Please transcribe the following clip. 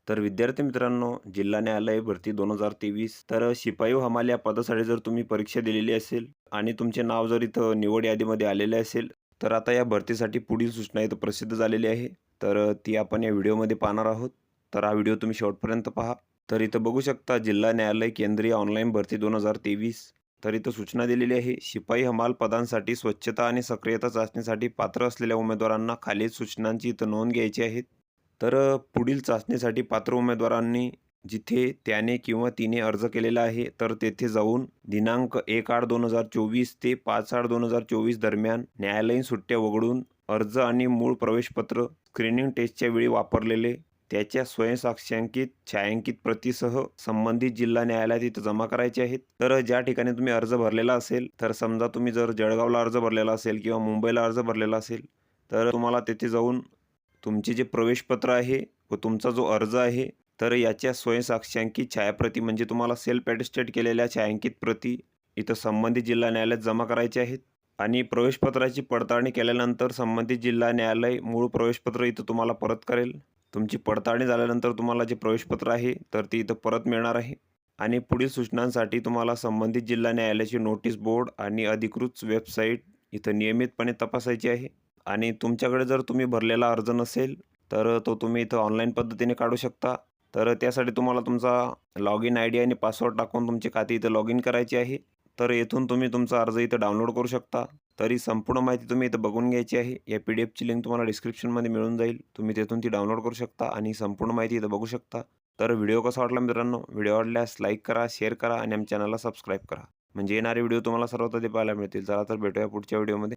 तर विद्यार्थी मित्रांनो, जिल्हा न्यायालय भरती 2023 तर शिपाई व हमाल या पदासाठी जर तुम्ही परीक्षा दिलेली असेल आणि तुमचे नाव जर इथं निवड यादीमध्ये आलेले असेल, तर आता या भरतीसाठी पुढील सूचना इथं प्रसिद्ध झालेली आहे. तर ती आपण या व्हिडिओमध्ये पाहणार आहोत. तर हा व्हिडिओ तुम्ही शेवटपर्यंत पहा. तर इथं बघू शकता जिल्हा न्यायालय केंद्रीय ऑनलाईन भरती 2023. तर इथं सूचना दिलेली आहे. शिपाई हमाल पदांसाठी स्वच्छता आणि सक्रियता चाचणीसाठी पात्र असलेल्या उमेदवारांना खालील सूचनांची इथं नोंद घ्यायची आहे. तर पुढील चाचणीसाठी पात्र उमेदवारांनी जिथे त्याने किंवा तिने अर्ज केलेला आहे, तर तेथे जाऊन दिनांक 1/8/2024 ते 5/8/2024 दरम्यान न्यायालयीन सुट्ट्या वगळून अर्ज आणि मूळ प्रवेशपत्र स्क्रीनिंग टेस्टच्या वेळी वापरलेले त्याच्या स्वयंसाक्षांकित छायांकित प्रतीसह संबंधित जिल्हा न्यायालयात इथं जमा करायचे आहेत. तर ज्या ठिकाणी तुम्ही अर्ज भरलेला असेल, तर समजा तुम्ही जर जळगावला अर्ज भरलेला असेल किंवा मुंबईला अर्ज भरलेला असेल, तर तुम्हाला तेथे जाऊन तुमचे जे प्रवेशपत्र आहे व तुमचा जो अर्ज आहे, तर याच्या स्वयंसाक्षांकित छायाप्रती म्हणजे तुम्हाला सेल्फ ॲटेस्टेड केलेल्या छायांकित प्रती इथं संबंधित जिल्हा न्यायालयात जमा करायचे आहेत. आणि प्रवेशपत्राची पडताळणी केल्यानंतर संबंधित जिल्हा न्यायालय मूळ प्रवेशपत्र इथं तुम्हाला परत करेल. तुमची पडताळणी झाल्यानंतर तुम्हाला जे प्रवेशपत्र आहे, तर ते इथं परत मिळणार आहे. आणि पुढील सूचनांसाठी तुम्हाला संबंधित जिल्हा न्यायालयाची नोटीस बोर्ड आणि अधिकृत वेबसाईट इथं नियमितपणे तपासायची आहे. आणि तुमच्याकडे जर तुम्ही भरलेला अर्ज नसेल, तर तो तुम्ही इथं ऑनलाईन पद्धतीने काढू शकता. तर त्यासाठी तुम्हाला तुमचा लॉगिन आय डी आणि पासवर्ड टाकून तुमचे खाते इथं लॉगिन करायचे आहे. तर येथून तुम्ही तुमचा अर्ज इथं डाउनलोड करू शकता. तरी संपूर्ण माहिती तुम्ही इथं बघून घ्यायची आहे. या PDF ची लिंक तुम्हाला डिस्क्रिप्शनमध्ये मिळून जाईल. तुम्ही तिथून ती डाउनलोड करू शकता आणि संपूर्ण माहिती इथं बघू शकता. तर व्हिडिओ कसा वाटला मित्रांनो? व्हिडिओ आवडल्यास लाईक करा, शेअर करा आणि आमच्या चॅनलला सबस्क्राईब करा. म्हणजे येणारे व्हिडिओ तुम्हाला सर्वात आधी पाहायला मिळतील. चला तर भेटूया पुढच्या व्हिडिओमध्ये.